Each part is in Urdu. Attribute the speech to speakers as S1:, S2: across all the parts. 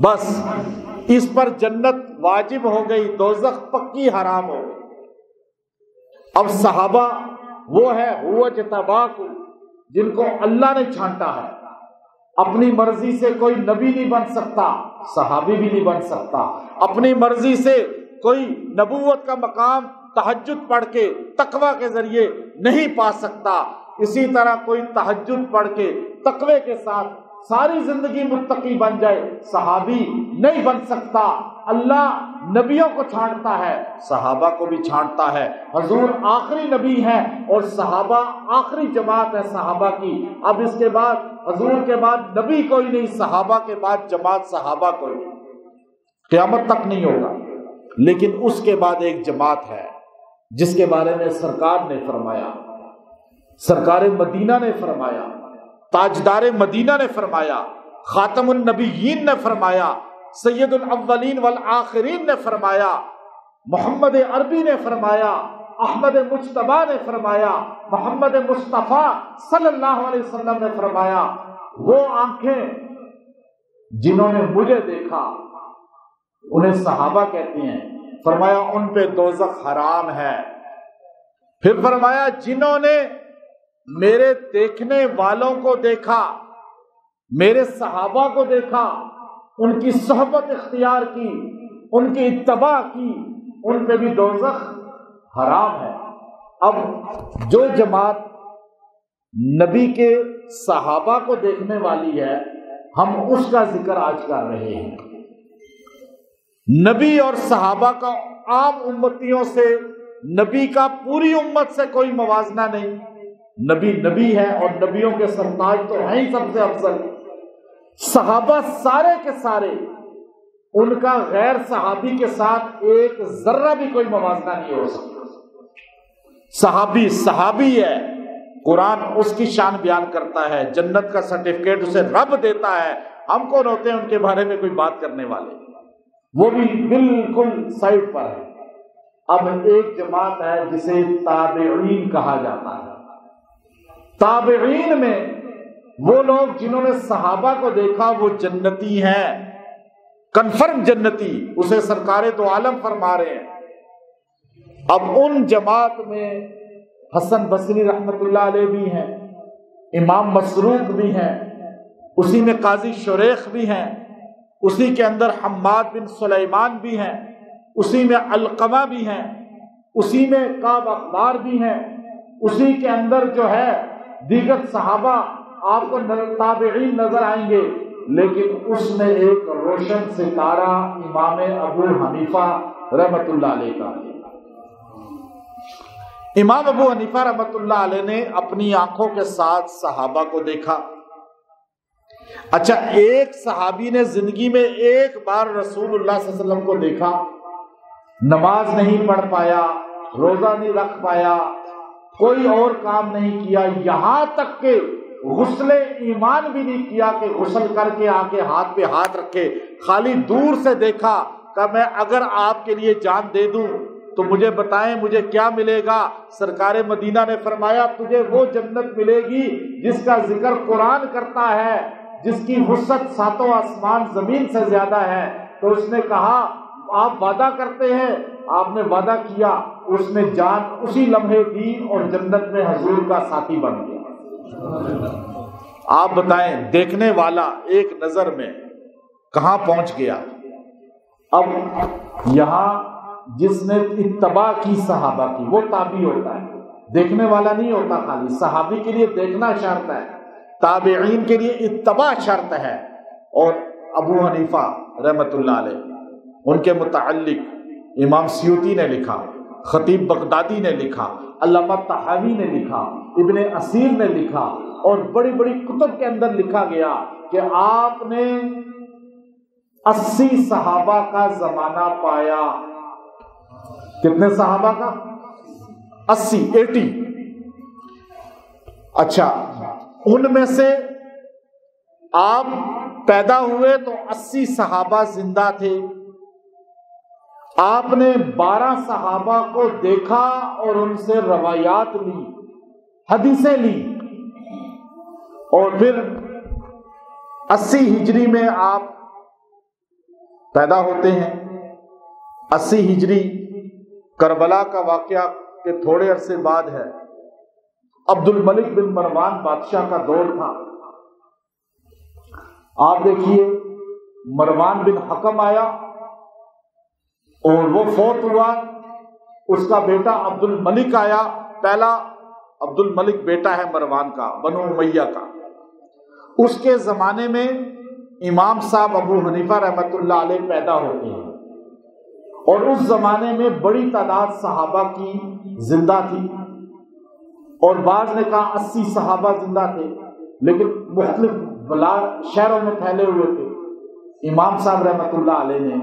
S1: بس اس پر جنت واجب ہو گئی، دوزخ پکی حرام ہو گئی۔ اب صحابہ وہ ہے هو اجتباکم، جن کو اللہ نے چھانٹا ہے۔ اپنی مرضی سے کوئی نبی نہیں بن سکتا، صحابی بھی نہیں بن سکتا۔ اپنی مرضی سے کوئی نبوت کا مقام تہجد پڑھ کے تقوی کے ذریعے نہیں پا سکتا، اسی طرح کوئی تہجد پڑھ کے تقوی کے ساتھ ساری زندگی متقی بن جائے صحابی نہیں بن سکتا۔ اللہ نبیوں کو چھانٹتا ہے، صحابہ کو بھی چھانٹتا ہے۔ حضور آخری نبی ہیں اور صحابہ آخری جماعت ہے صحابہ کی۔ اب اس کے بعد حضور کے بعد نبی کوئی نہیں، صحابہ کے بعد جماعت صحابہ کوئی نہیں، قیامت تک نہیں ہوگا۔ لیکن اس کے بعد ایک جماعت ہے جس کے بارے میں سرکار نے فرمایا، سرکار مدینہ نے فرمایا، تاجدار مدینہ نے فرمایا، خاتم النبیین نے فرمایا، سید الاولین والآخرین نے فرمایا، محمد عربی نے فرمایا، احمد مجتبیٰ نے فرمایا، محمد مصطفیٰ صلی اللہ علیہ وسلم نے فرمایا، وہ آنکھیں جنہوں نے مجھے دیکھا انہیں صحابہ کہتے ہیں، فرمایا ان پہ دوزخ حرام ہے۔ پھر فرمایا جنہوں نے میرے دیکھنے والوں کو دیکھا، میرے صحابہ کو دیکھا، ان کی صحبت اختیار کی، ان کی اتباع کی، ان پہ بھی دوزخ حرام ہے۔ اب جو جماعت نبی کے صحابہ کو دیکھنے والی ہے، ہم اس کا ذکر آج کر رہے ہیں۔ نبی اور صحابہ کا عام امتیوں سے، نبی کا پوری امت سے کوئی موازنہ نہیں۔ نبی نبی ہے اور نبیوں کے سرتاج تو ہیں ہی سب سے افضل۔ صحابہ سارے کے سارے، ان کا غیر صحابی کے ساتھ ایک ذرہ بھی کوئی موازنہ نہیں ہو سکتا۔ صحابی صحابی ہے، قرآن اس کی شان بیان کرتا ہے، جنت کا سرٹیفکیٹ اسے رب دیتا ہے۔ ہم کون ہوتے ہیں ان کے بارے میں کوئی بات کرنے والے؟ وہ بھی بالکل سائڈ پر ہے۔ اب ایک جماعت ہے جسے تابعین کہا جاتا ہے۔ تابعین میں وہ لوگ جنہوں نے صحابہ کو دیکھا وہ جنتی ہیں، کنفرم جنتی، اسے سرکار دو عالم فرما رہے ہیں۔ اب ان جماعت میں حسن بصری رحمت اللہ علیہ بھی ہیں، امام مسروق بھی ہیں، اسی میں قاضی شریح بھی ہیں، اسی کے اندر حماد بن سلیمان بھی ہیں، اسی میں علقمہ بھی ہیں، اسی میں کعب اخبار بھی ہیں، اسی کے اندر جو ہے دیگر صحابہ آپ کو تابعین نظر آئیں گے، لیکن اس میں ایک روشن ستارہ امام ابو حنیفہ رحمت اللہ علیہ کا۔ امام ابو حنیفہ رحمت اللہ علیہ نے اپنی آنکھوں کے ساتھ صحابہ کو دیکھا۔ اچھا، ایک صحابی نے زندگی میں ایک بار رسول اللہ صلی اللہ علیہ وسلم کو دیکھا، نماز نہیں پڑھ پایا، روزہ نہیں رکھ پایا، کوئی اور کام نہیں کیا، یہاں تک کہ غسل ایمان بھی نہیں کیا کہ غسل کر کے آ کے ہاتھ پہ ہاتھ رکھے، خالی دور سے دیکھا کہ میں اگر آپ کے لیے جان دے دوں تو مجھے بتائیں مجھے کیا ملے گا؟ سرکار مدینہ نے فرمایا تجھے وہ جنت ملے گی جس کا ذکر قرآن کرتا ہے، جس کی وسعت ساتوں آسمان زمین سے زیادہ ہے۔ تو اس نے کہا آپ وعدہ کرتے ہیں؟ آپ نے وعدہ کیا، اس نے جان اسی لمحے دی اور جنت میں حضور کا ساتھی بن گیا۔ آپ بتائیں دیکھنے والا ایک نظر میں کہاں پہنچ گیا؟ اب یہاں جس نے اتباع کی صحابہ کی وہ تابعی ہوتا ہے، دیکھنے والا نہیں ہوتا۔ خالی صحابی کے لیے دیکھنا شرط ہے، تابعین کے لیے اتباع شرط ہے۔ اور ابو حنیفہ رحمت اللہ علیہ، ان کے متعلق امام سیوطی نے لکھا، خطیب بغدادی نے لکھا، علامہ طحاوی نے لکھا، ابن اثیر نے لکھا، اور بڑی بڑی کتب کے اندر لکھا گیا کہ آپ نے 80 صحابہ کا زمانہ پایا۔ کتنے صحابہ کا؟ 80۔ اچھا، ان میں سے آپ پیدا ہوئے تو 80 صحابہ زندہ تھے، آپ نے 12 صحابہ کو دیکھا اور ان سے روایات لی، حدیثیں لی، اور پھر 80 ہجری میں آپ پیدا ہوتے ہیں۔ 80 ہجری کربلا کا واقعہ کے تھوڑے عرصے بعد ہے۔ عبد الملک بن مروان بادشاہ کا دور تھا۔ آپ دیکھیے مروان بن حکم آیا اور وہ فوت ہوا، اس کا بیٹا عبد الملک آیا، پہلا عبد الملک بیٹا ہے مروان کا، بنو امیہ کا۔ اس کے زمانے میں امام صاحب ابو حنیفہ رحمۃ اللہ علیہ پیدا ہوتے ہیں، اور اس زمانے میں بڑی تعداد صحابہ کی زندہ تھی، اور بعض نے کہا 80 صحابہ زندہ تھے، لیکن مختلف شہروں میں پھیلے ہوئے تھے۔ امام صاحب رحمۃ اللہ علیہ نے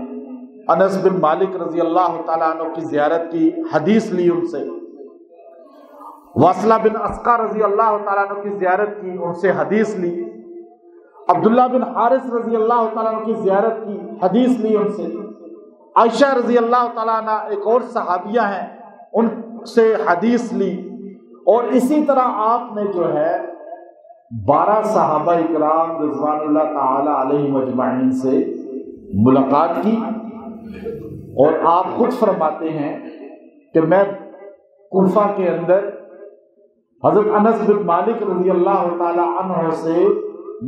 S1: انس بن مالک رضی اللہ تعالیٰ عنہ کی زیارت کی، حدیث لی ان سے۔ واصلہ بن اسقا رضی اللہ تعالیٰ عنہ کی زیارت کی، ان سے حدیث لی۔ عبداللہ بن حارث رضی اللہ تعالیٰ عنہ کی زیارت کی، حدیث لی ان سے۔ عائشہ رضی اللہ تعالیٰ عنہ ایک اور صحابیہ ہیں، ان سے حدیث لی۔ اور اسی طرح آپ نے جو ہے 12 صحابہ اکرام رضوان اللہ تعالی علیہم اجمعین سے ملاقات کی، اور آپ خود فرماتے ہیں کہ میں کوفہ کے اندر حضرت انس بن مالک رضی اللہ تعالی عنہ سے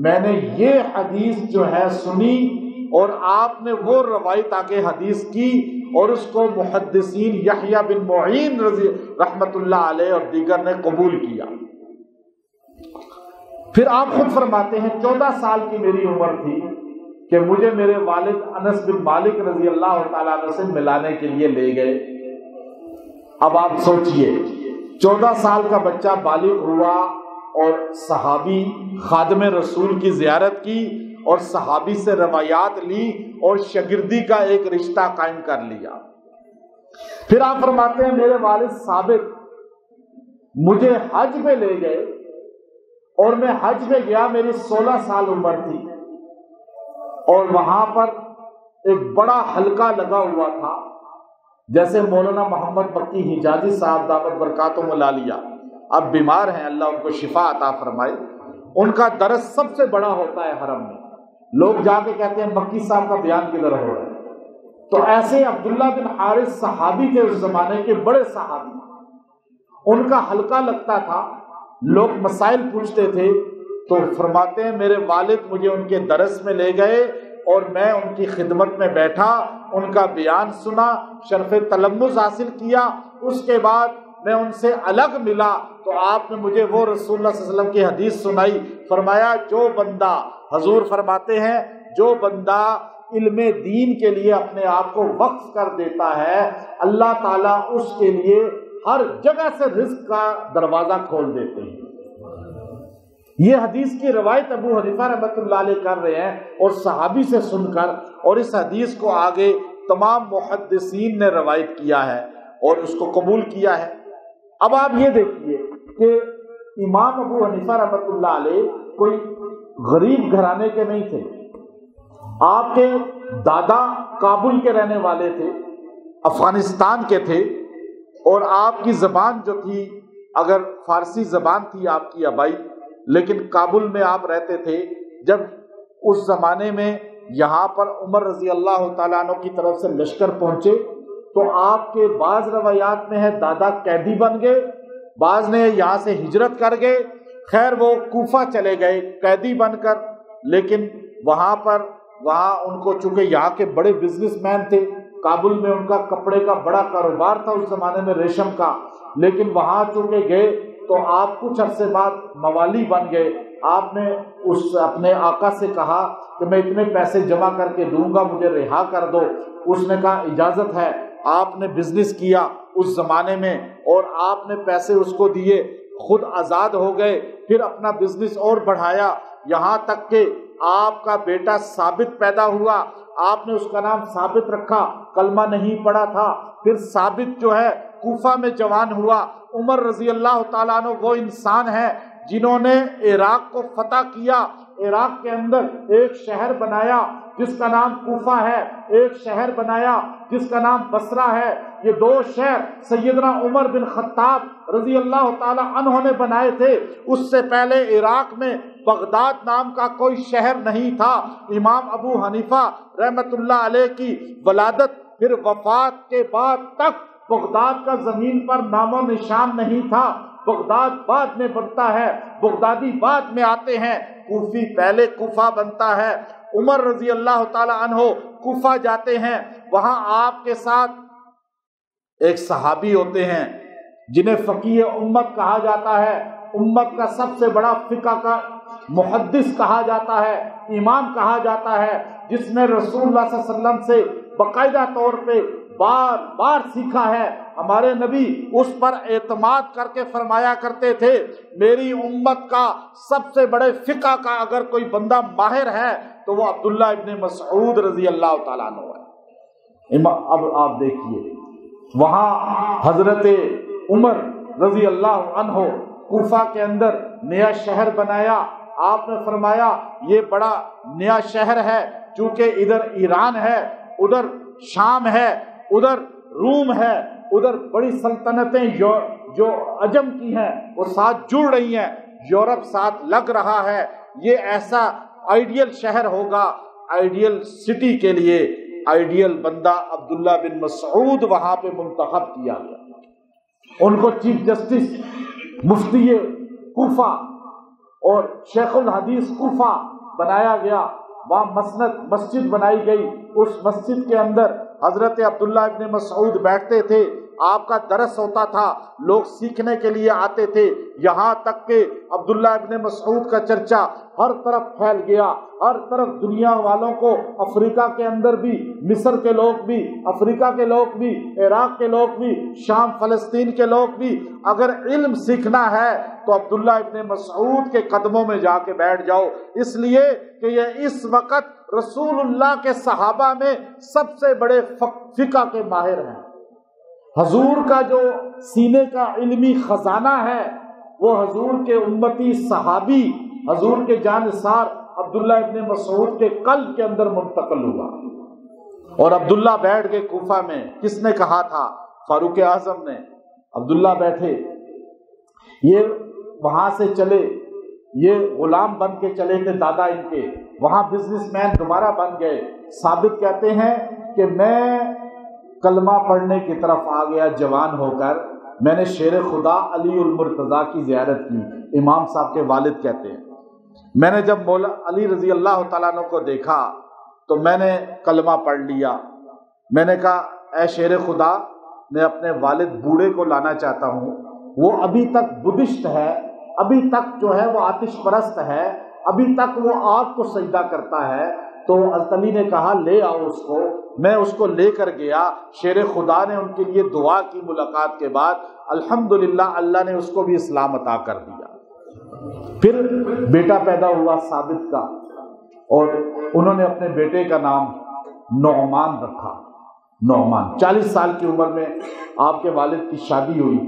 S1: میں نے یہ حدیث جو ہے سنی، اور آپ نے وہ روایت آگے حدیث کی، اور اس کو محدثین یحییٰ بن معین رضی رحمت اللہ علیہ اور دیگر نے قبول کیا۔ پھر آپ خود فرماتے ہیں 14 سال کی میری عمر تھی کہ مجھے میرے والد انس بن مالک رضی اللہ تعالیٰ عنہ سے ملانے کے لیے لے گئے۔ اب آپ سوچئے 14 سال کا بچہ بالغ ہوا اور صحابی خادم رسول کی زیارت کی، اور صحابی سے روایات لی، اور شاگردی کا ایک رشتہ قائم کر لیا۔ پھر آپ فرماتے ہیں میرے والد ثابت مجھے حج میں لے گئے، اور میں حج میں گیا، میری 16 سال عمر تھی، اور وہاں پر ایک بڑا حلقہ لگا ہوا تھا، جیسے مولانا محمد مکی حجازی صاحب دامت برکاتہم العالیہ اب بیمار ہیں، اللہ ان کو شفا عطا فرمائے، ان کا درس سب سے بڑا ہوتا ہے حرم میں، لوگ جا کے کہتے ہیں مکی صاحب کا بیان کدھر ہو رہا ہے۔ تو ایسے عبداللہ بن حارث صحابی تھے، اس زمانے کے بڑے صحابی، ان کا حلقہ لگتا تھا، لوگ مسائل پوچھتے تھے، تو فرماتے ہیں میرے والد مجھے ان کے درس میں لے گئے، اور میں ان کی خدمت میں بیٹھا، ان کا بیان سنا، شرف تلمذ حاصل کیا۔ اس کے بعد میں ان سے الگ ملا تو آپ نے مجھے وہ رسول اللہ صلی اللہ علیہ وسلم کی حدیث سنائی، فرمایا جو بندہ، حضور فرماتے ہیں جو بندہ علم دین کے لیے اپنے آپ کو وقف کر دیتا ہے، اللہ تعالیٰ اس کے لیے ہر جگہ سے رزق کا دروازہ کھول دیتے ہیں۔ یہ حدیث کی روایت ابو حنیفہ رحمۃ اللہ علیہ کر رہے ہیں، اور صحابی سے سن کر، اور اس حدیث کو آگے تمام محدثین نے روایت کیا ہے اور اس کو قبول کیا ہے۔ اب آپ یہ دیکھیے کہ امام ابو حنیفہ رحمۃ اللہ علیہ کوئی غریب گھرانے کے نہیں تھے، آپ کے دادا کابل کے رہنے والے تھے، افغانستان کے تھے، اور آپ کی زبان جو تھی، اگر فارسی زبان تھی آپ کی آبائی، لیکن کابل میں آپ رہتے تھے۔ جب اس زمانے میں یہاں پر عمر رضی اللہ تعالیٰ عنہ کی طرف سے لشکر پہنچے، تو آپ کے بعض روایات میں ہے دادا قیدی بن گئے، بعض نے یہاں سے ہجرت کر گئے، خیر وہ کوفہ چلے گئے قیدی بن کر، لیکن وہاں ان کو چونکہ یہاں کے بڑے بزنس مین تھے، کابل میں ان کا کپڑے کا بڑا کاروبار تھا اس زمانے میں، ریشم کا، لیکن وہاں چونکہ گئے تو آپ کچھ عرصے بعد موالی بن گئے۔ آپ نے اس اپنے آقا سے کہا کہ میں اتنے پیسے جمع کر کے دوں گا، مجھے رہا کر دو۔ اس نے کہا اجازت ہے۔ آپ نے بزنس کیا اس زمانے میں، اور آپ نے پیسے اس کو دیے، خود آزاد ہو گئے، پھر اپنا بزنس اور بڑھایا، یہاں تک کہ آپ کا بیٹا ثابت پیدا ہوا، آپ نے اس کا نام ثابت رکھا، کلمہ نہیں پڑھا تھا۔ پھر ثابت جو ہے کوفہ میں جوان ہوا۔ عمر رضی اللہ تعالیٰ عنہ وہ انسان ہیں جنہوں نے عراق کو فتح کیا، عراق کے اندر ایک شہر بنایا جس کا نام کوفہ ہے، ایک شہر بنایا جس کا نام بصرہ ہے۔ یہ دو شہر سیدنا عمر بن خطاب رضی اللہ تعالی عنہ نے بنائے تھے۔ اس سے پہلے عراق میں بغداد نام کا کوئی شہر نہیں تھا۔ امام ابو حنیفہ رحمت اللہ علیہ کی ولادت پھر وفات کے بعد تک بغداد کا زمین پر نام و نشان نہیں تھا۔ بغداد بعد میں بنتا ہے، بغدادی بعد میں آتے ہیں، کوفی پہلے کوفہ بنتا ہے۔ عمر رضی اللہ تعالی عنہ کوفہ جاتے ہیں، وہاں آپ کے ساتھ ایک صحابی ہوتے ہیں جنہیں فقیہ امت کہا جاتا ہے، امت کا سب سے بڑا فقہ کا محدث کہا جاتا ہے، امام کہا جاتا ہے، جس نے رسول اللہ صلی اللہ علیہ وسلم سے باقاعدہ طور پہ بار بار سیکھا ہے۔ ہمارے نبی اس پر اعتماد کر کے فرمایا کرتے تھے، میری امت کا سب سے بڑے فقہ کا اگر کوئی بندہ ماہر ہے تو وہ عبداللہ ابن مسعود رضی اللہ تعالیٰ عنہ ہے۔ اب آپ دیکھیے وہاں حضرت عمر رضی اللہ عنہ کوفہ کے اندر نیا شہر بنایا۔ آپ نے فرمایا یہ بڑا نیا شہر ہے، چونکہ ادھر ایران ہے، ادھر شام ہے، ادھر روم ہے، ادھر بڑی سلطنتیں جو عجم کی ہیں وہ ساتھ جڑ رہی ہیں، یورپ ساتھ لگ رہا ہے، یہ ایسا آئیڈیل شہر ہوگا۔ آئیڈیل سٹی کے لیے آئیڈیل بندہ عبداللہ بن مسعود وہاں پہ منتخب کیا گیا۔ ان کو چیف جسٹس، مفتی کوفہ اور شیخ الحدیث کوفہ بنایا گیا۔ وہاں مسجد بنائی گئی، اس مسجد کے اندر حضرت عبداللہ ابن مسعود بیٹھتے تھے، آپ کا درس ہوتا تھا، لوگ سیکھنے کے لیے آتے تھے، یہاں تک کہ عبداللہ ابن مسعود کا چرچا ہر طرف پھیل گیا، ہر طرف دنیا والوں کو، افریقہ کے اندر بھی، مصر کے لوگ بھی، افریقہ کے لوگ بھی، عراق کے لوگ بھی، شام فلسطین کے لوگ بھی، اگر علم سیکھنا ہے تو عبداللہ ابن مسعود کے قدموں میں جا کے بیٹھ جاؤ، اس لیے کہ یہ اس وقت رسول اللہ کے صحابہ میں سب سے بڑے فقہ کے ماہر ہیں۔ حضور کا جو سینے کا علمی خزانہ ہے وہ حضور کے امتی صحابی، حضور کے جانثار عبداللہ ابن مسعود کے قلب کے اندر منتقل ہوا۔ اور عبداللہ بیٹھ کے کوفہ میں، کس نے کہا تھا؟ فاروق اعظم نے۔ عبداللہ بیٹھے، یہ وہاں سے چلے، یہ غلام بن کے چلے تھے دادا ان کے، وہاں بزنس مین دوبارہ بن گئے۔ ثابت کہتے ہیں کہ میں کلمہ پڑھنے کی طرف آ گیا جوان ہو کر، میں نے شیر خدا علی المرتضیٰ کی زیارت کی، امام صاحب کے والد کہتے ہیں۔ میں نے جب مولا علی رضی اللہ تعالیٰ عنہ کو دیکھا تو میں نے کلمہ پڑھ لیا۔ میں نے کہا اے شیر خدا، میں اپنے والد بوڑھے کو لانا چاہتا ہوں، وہ ابھی تک بدھسٹ ہے، ابھی تک جو ہے وہ آتش پرست ہے، ابھی تک وہ آگ کو سجدہ کرتا ہے۔ تو حضرت علی نے کہا لے آؤ اس کو۔ میں اس کو لے کر گیا، شیر خدا نے ان کے لیے دعا کی ملاقات کے بعد، الحمدللہ اللہ نے اس کو بھی اسلام عطا کر دیا۔ پھر بیٹا پیدا ہوا ثابت کا، اور انہوں نے اپنے بیٹے کا نام نعمان رکھا، نعمان۔ 40 سال کی عمر میں آپ کے والد کی شادی ہوئی،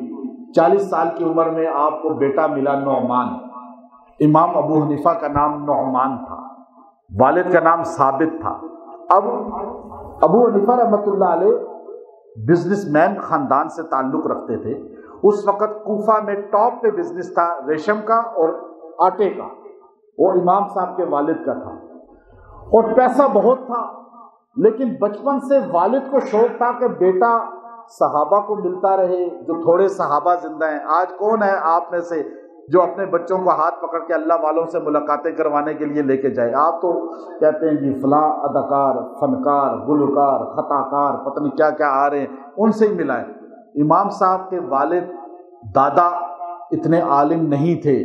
S1: 40 سال کی عمر میں آپ کو بیٹا ملا نعمان۔ امام ابو حنیفہ کا نام نعمان تھا، والد کا نام ثابت تھا۔ اب ابو حنیفہ رحمۃ اللہ علیہ بزنس مین خاندان سے تعلق رکھتے تھے۔ اس وقت کوفہ میں ٹاپ پہ بزنس تھا ریشم کا اور آٹے کا، وہ امام صاحب کے والد کا تھا، اور پیسہ بہت تھا۔ لیکن بچپن سے والد کو شوق تھا کہ بیٹا صحابہ کو ملتا رہے، جو تھوڑے صحابہ زندہ ہیں۔ آج کون ہے آپ میں سے جو اپنے بچوں کو ہاتھ پکڑ کے اللہ والوں سے ملاقاتیں کروانے کے لیے لے کے جائے؟ آپ تو کہتے ہیں جی فلاں اداکار، فنکار، گلوکار، خطاکار، پتہ نہیں کیا کیا آ رہے ہیں، ان سے ہی ملائیں۔ امام صاحب کے والد دادا اتنے عالم نہیں تھے،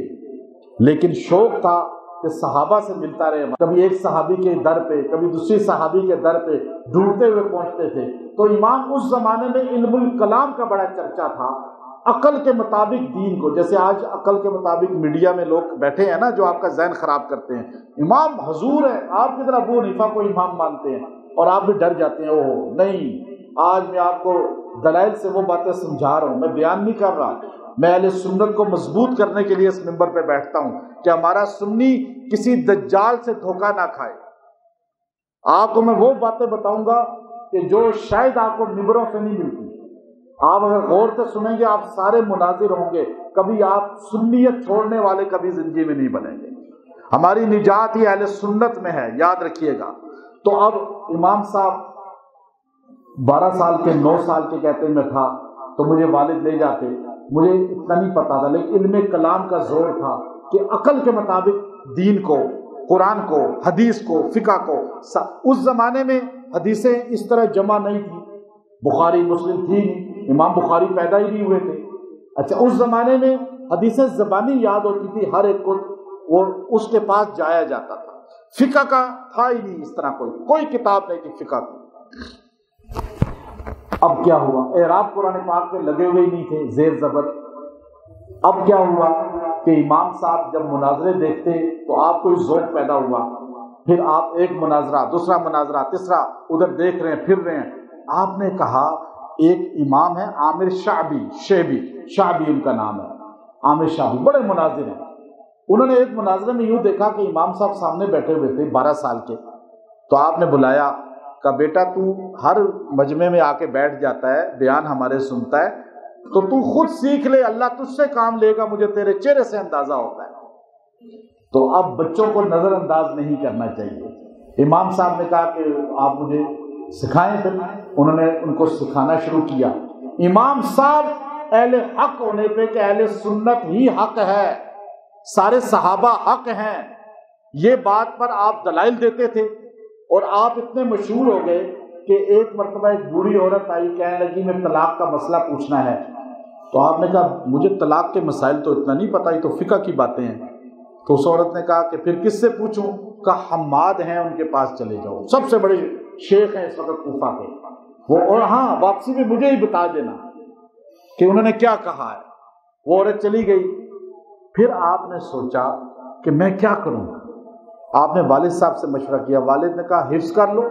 S1: لیکن شوق تھا کہ صحابہ سے ملتا رہے۔ کبھی ایک صحابی کے در پہ، کبھی دوسری صحابی کے در پہ ڈھونڈتے ہوئے پہنچتے تھے۔ تو امام اس زمانے میں علم الکلام کا بڑا چرچا تھا، عقل کے مطابق دین کو، جیسے آج عقل کے مطابق میڈیا میں لوگ بیٹھے ہیں نا جو آپ کا ذہن خراب کرتے ہیں۔ امام حضور ہے، آپ کی طرح ابو حنیفہ کو امام مانتے ہیں اور آپ بھی ڈر جاتے ہیں، اوہ نہیں، آج میں آپ کو دلائل سے وہ باتیں سمجھا رہا ہوں، میں بیان نہیں کر رہا۔ میں اہل سنت کو مضبوط کرنے کے لیے اس منبر پہ بیٹھتا ہوں کہ ہمارا سنی کسی دجال سے دھوکہ نہ کھائے۔ آپ کو میں وہ باتیں بتاؤں گا کہ جو شاید آپ کو ممبروں سے نہیں ملتی۔ آپ اگر غور سے سنیں گے آپ سارے مناظر ہوں گے، کبھی آپ سنیت چھوڑنے والے کبھی زندگی میں نہیں بنیں گے۔ ہماری نجات ہی اہل سنت میں ہے، یاد رکھیے گا۔ تو اب امام صاحب 12 سال کے 9 سال کے کہتے میں تھا تو مجھے والد لے جاتے، مجھے اتنا نہیں پتا تھا لیکن علم کلام کا زور تھا کہ عقل کے مطابق دین کو، قرآن کو، حدیث کو، فقہ کو، اس زمانے میں حدیثیں اس طرح جمع نہیں تھی، بخاری مسلم تھی نہیں، امام بخاری پیدا ہی نہیں ہوئے تھے۔ اچھا اس زمانے میں حدیثیں زبانی یاد ہوتی تھی ہر ایک کو، وہ اس کے پاس جایا جاتا تھا۔ فقہ کا تھا ہی نہیں اس طرح کوئی کتاب نہیں تھی فقہ کی۔ اب کیا ہوا؟ اعراب قرآن پاک میں لگے ہوئے ہی نہیں تھے، زیر زبر۔ اب کیا ہوا کہ امام صاحب جب مناظرے دیکھتے تو آپ کو ذوق پیدا ہوا، پھر آپ ایک مناظرہ، دوسرا مناظرہ، تیسرا، ادھر دیکھ رہے ہیں، پھر رہے ہیں۔ آپ نے کہا ایک امام ہے عامر شعبی ان کا نام ہے، عامر شعبی، بڑے مناظر ہیں۔ انہوں نے ایک مناظرے میں یوں دیکھا کہ امام صاحب سامنے بیٹھے ہوئے تھے 12 سال کے، تو آپ نے بلایا، کہا بیٹا تو ہر مجمع میں آ کے بیٹھ جاتا ہے، بیان ہمارے سنتا ہے، تو تو خود سیکھ لے، اللہ تجھ سے کام لے گا، مجھے تیرے چہرے سے اندازہ ہوتا ہے۔ تو اب بچوں کو نظر انداز نہیں کرنا چاہیے۔ امام صاحب نے کہا کہ آپ مجھے سکھائیں، پھر انہوں نے ان کو سکھانا شروع کیا۔ امام صاحب اہل حق ہونے پہ کہ اہل سنت ہی حق ہے، سارے صحابہ حق ہیں، یہ بات پر آپ دلائل دیتے تھے، اور آپ اتنے مشہور ہو گئے کہ ایک مرتبہ ایک بوڑھی عورت آئی، کہنے لگی میں طلاق کا مسئلہ پوچھنا ہے، تو آپ نے کہا مجھے طلاق کے مسائل تو اتنا نہیں پتہ، یہ تو فقہ کی باتیں ہیں۔ تو اس عورت نے کہا کہ پھر کس سے پوچھوں؟ کہا حماد ہیں ان کے پاس چلے جاؤ، سب سے بڑے شیخ ہیں اس وقت کوفہ کے وہ، اور ہاں واپسی میں مجھے ہی بتا دینا کہ انہوں نے کیا کہا ہے۔ وہ عورت چلی گئی۔ پھر آپ نے سوچا کہ میں کیا کروں؟ آپ نے والد صاحب سے مشورہ کیا، والد نے کہا حفظ کر لو،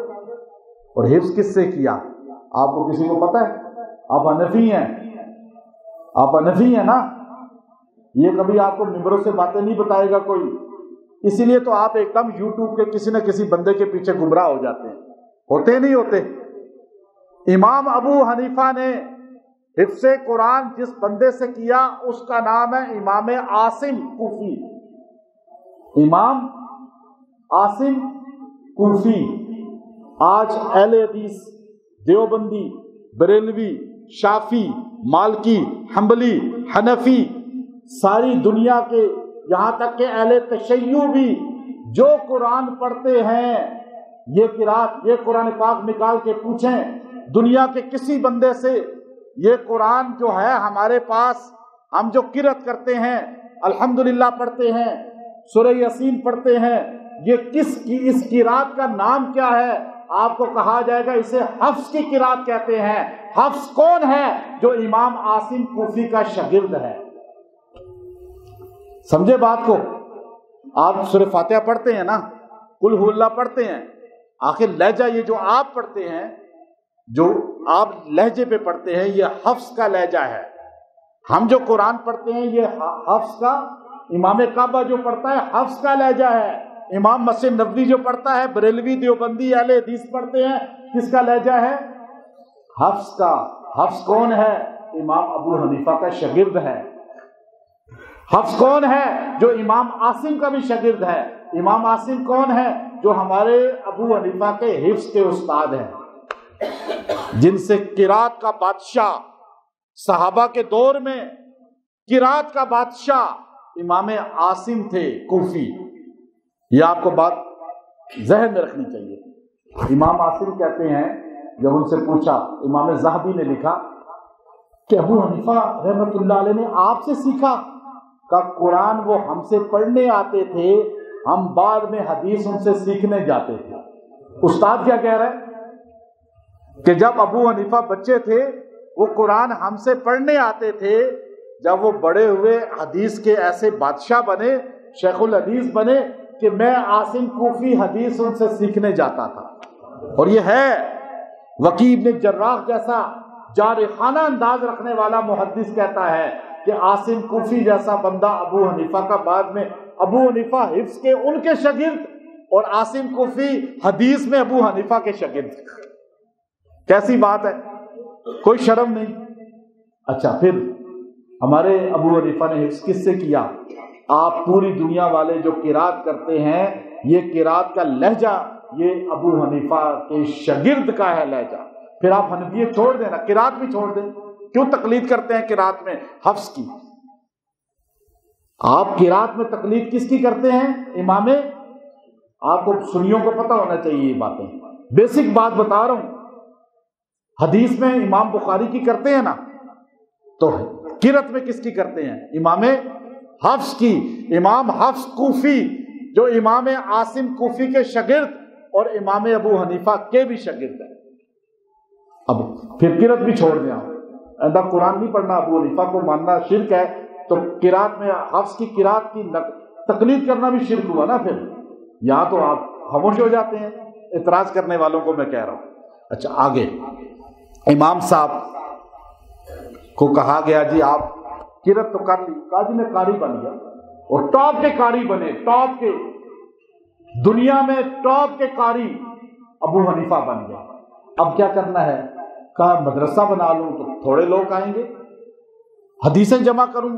S1: اور حفظ کس سے کیا؟ آپ کو کسی کو پتہ ہے؟ آپ حنفی ہیں، آپ حنفی ہیں نا، یہ کبھی آپ کو ممبروں سے باتیں نہیں بتائے گا کوئی، اسی لیے تو آپ ایک دم یوٹیوب کے کسی نہ کسی بندے کے پیچھے گمراہ ہو جاتے ہیں، ہوتے نہیں ہوتے۔ امام ابو حنیفہ نے حفظ قرآن جس بندے سے کیا اس کا نام ہے امام عاصم کوفی، امام عاصم کوفی۔ آج اہل حدیث دیوبندی، بریلوی، شافی، مالکی، حنبلی، حنفی، ساری دنیا کے یہاں تک کہ اہل تشیع بھی جو قرآن پڑھتے ہیں، یہ قرات، یہ قرآن پاک نکال کے پوچھیں دنیا کے کسی بندے سے، یہ قرآن جو ہے ہمارے پاس، ہم جو قرات کرتے ہیں، الحمدللہ پڑھتے ہیں، سورہ یاسین پڑھتے ہیں، یہ کس کی، اس قرات کا نام کیا ہے؟ آپ کو کہا جائے گا اسے حفظ کی قرات کہتے ہیں۔ حفظ کون ہے؟ جو امام عاصم کوفی کا شاگرد ہے۔ سمجھے بات کو؟ آپ سورہ فاتحہ پڑھتے ہیں نا، قل ہو اللہ پڑھتے ہیں، آخر لہجہ یہ جو آپ پڑھتے ہیں، جو آپ لہجے پہ پڑھتے ہیں، یہ حفظ کا لہجہ ہے۔ ہم جو قرآن پڑھتے ہیں یہ حفظ کا، امام کعبہ جو پڑھتا ہے حفظ کا لہجہ ہے، امام مسجد نبوی جو پڑھتا ہے، بریلوی، دیوبندی، اہل حدیث پڑھتے ہیں، کس کا لہجہ ہے؟ حفظ کا۔ حفظ کون ہے؟ امام ابو حنیفہ کا شاگرد ہے۔ حفظ کون ہے؟ جو امام عاصم کا بھی شاگرد ہے۔ امام عاصم کون ہے؟ جو ہمارے ابو حنیفہ کے حفظ کے استاد ہیں، جن سے قرات کا بادشاہ، صحابہ کے دور میں قرات کا بادشاہ امام عاصم تھے کوفی۔ یہ آپ کو بات ذہن میں رکھنی چاہیے۔ امام عاصم کہتے ہیں، جب ان سے پوچھا، امام ذہبی نے لکھا کہ ابو حنیفہ رحمۃ اللہ علیہ نے آپ سے سیکھا؟ کہ قرآن وہ ہم سے پڑھنے آتے تھے، ہم بعد میں حدیث ان سے سیکھنے جاتے تھے۔ استاد کیا کہہ رہا ہے کہ جب ابو حنیفہ بچے تھے وہ قرآن ہم سے پڑھنے آتے تھے، جب وہ بڑے ہوئے حدیث کے ایسے بادشاہ بنے، شیخ الحدیث بنے، کہ میں عاصم کوفی حدیث ان سے سیکھنے جاتا تھا۔ اور یہ ہے وکیع بن جراح جیسا جارحانہ انداز رکھنے والا محدث کہتا ہے کہ عاصم کوفی جیسا بندہ ابو حنیفہ کا بعد میں ابو حنیفہ حفظ کے ان کے شاگرد اور عاصم کوفی حدیث میں ابو حنیفہ کے شاگرد. کیسی بات ہے، کوئی شرم نہیں. اچھا پھر ہمارے ابو حنیفہ نے حفظ کس سے کیا؟ آپ پوری دنیا والے جو قرات کرتے ہیں یہ قرات کا لہجہ یہ ابو حنیفہ کے شاگرد کا ہے لہجہ. پھر آپ حنفیت چھوڑ دیں نا، قرات بھی چھوڑ دیں. کیوں تقلید کرتے ہیں قرات میں حفظ کی؟ آپ قرات میں تقلید کس کی کرتے ہیں؟ امام. آپ کو سنیوں کو پتہ ہونا چاہیے یہ باتیں، بیسک بات بتا رہا ہوں. حدیث میں امام بخاری کی کرتے ہیں نا، تو قرات میں کس کی کرتے ہیں؟ امام حفص کی. امام حفص کوفی جو امام عاصم کوفی کے شاگرد اور امام ابو حنیفہ کے بھی شاگرد ہیں. اب پھر قرات بھی چھوڑ دیں. آپ قرآن نہیں پڑھنا، ابو حنیفہ کو ماننا شرک ہے، تو قرات میں حفص کی قرات کی تقلید کرنا بھی شرک ہوا نا. پھر یہاں تو آپ خاموش ہو جاتے ہیں اعتراض کرنے والوں کو میں کہہ رہا ہوں. اچھا آگے امام صاحب کو کہا گیا جی آپ قرات تو کر لی، قاضی میں قاری بن گیا اور ٹاپ کے قاری بنے، ٹاپ کے دنیا میں ٹاپ کے قاری ابو حنیفہ بن گیا. اب کیا کرنا ہے؟ کہا مدرسہ بنا لوں تو تھوڑے لوگ آئیں گے، حدیثیں جمع کروں.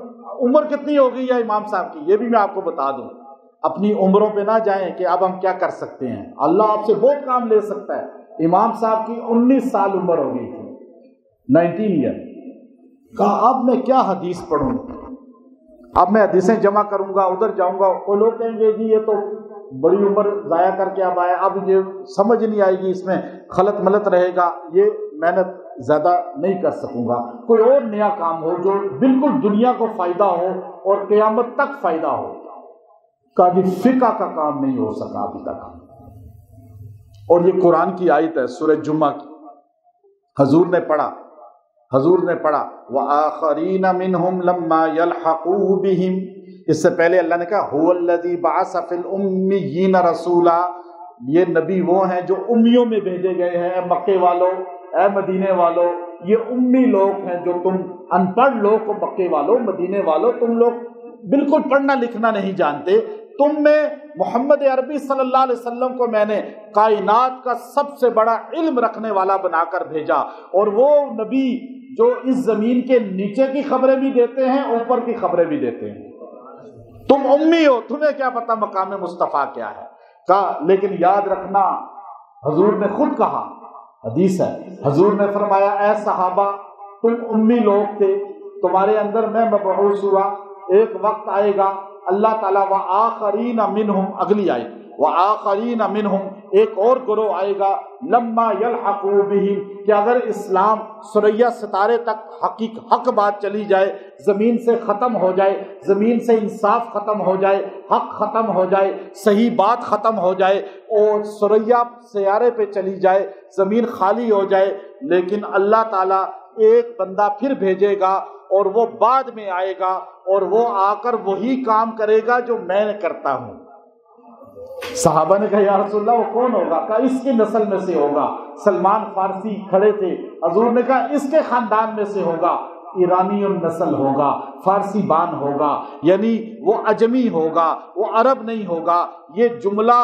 S1: عمر کتنی ہو گئی ہے امام صاحب کی یہ بھی میں آپ کو بتا دوں. اپنی عمروں پہ نہ جائیں کہ اب ہم کیا کر سکتے ہیں، اللہ آپ سے بہت کام لے سکتا ہے. امام صاحب کی 19 سال عمر ہو گئی تھی، 19 ایئر. کہا اب میں کیا حدیث پڑھوں، اب میں حدیثیں جمع کروں گا، ادھر جاؤں گا، وہ لوگ کہیں گے جی یہ تو بڑی عمر ضائع کر کے اب آیا، اب یہ سمجھ نہیں آئے گی، اس میں خلط ملط رہے گا، یہ محنت زیادہ نہیں کر سکوں گا. کوئی اور نیا کام ہو جو بالکل دنیا کو فائدہ ہو اور قیامت تک فائدہ ہو. کہا جی فقہ کا کام نہیں ہو سکا ابھی تک. اور یہ قرآن کی آیت ہے سورہ جمعہ کی، حضور نے پڑھا وَآخَرِينَ مِنْهُمْ لَمَّا يَلْحَقُوا بِهِمْ. اس سے پہلے اللہ نے کہا هُوَ الَّذِي بَعَثَ فِي الْأُمِّيِّينَ رَسُولًا. یہ نبی وہ ہیں جو امیوں میں بھیجے گئے ہیں. اے مکے والوں، اے مدینے والوں، یہ امی لوگ ہیں جو تم ان پڑھ لوگ کو، مکے والوں مدینے والوں تم لوگ بالکل پڑھنا لکھنا نہیں جانتے. تم میں محمد عربی صلی اللہ علیہ وسلم کو میں نے کائنات کا سب سے بڑا علم رکھنے والا بنا کر بھیجا، اور وہ نبی جو اس زمین کے نیچے کی خبریں بھی دیتے ہیں اوپر کی خبریں بھی دیتے ہیں. تم امی ہو، تمہیں کیا پتا مقام مصطفیٰ کیا ہے. کہا لیکن یاد رکھنا حضور نے خود کہا، حدیث ہے، حضور نے فرمایا اے صحابہ تم امی لوگ تھے، تمہارے اندر میں مبعوث ہوا، ایک وقت آئے گا اللہ تعالیٰ وآخرین منہم، اگلی آئے وآخرین منہم، ایک اور گروہ آئے گا لما یلحقوا بہم، کہ اگر اسلام ثریا ستارے تک حق بات چلی جائے، زمین سے ختم ہو جائے، زمین سے انصاف ختم ہو جائے، حق ختم ہو جائے، صحیح بات ختم ہو جائے اور ثریا سیارے پہ چلی جائے، زمین خالی ہو جائے، لیکن اللہ تعالیٰ ایک بندہ پھر بھیجے گا اور وہ بعد میں آئے گا اور وہ آ کر وہی کام کرے گا جو میں کرتا ہوں. صحابہ نے کہا یا رسول اللہ وہ کون ہوگا؟ کہا اس کی نسل میں سے ہوگا. سلمان فارسی کھڑے تھے، حضور نے کہا اس کے خاندان میں سے ہوگا، ایرانی النسل ہوگا، فارسی بان ہوگا، یعنی وہ عجمی ہوگا، وہ عرب نہیں ہوگا. یہ جملہ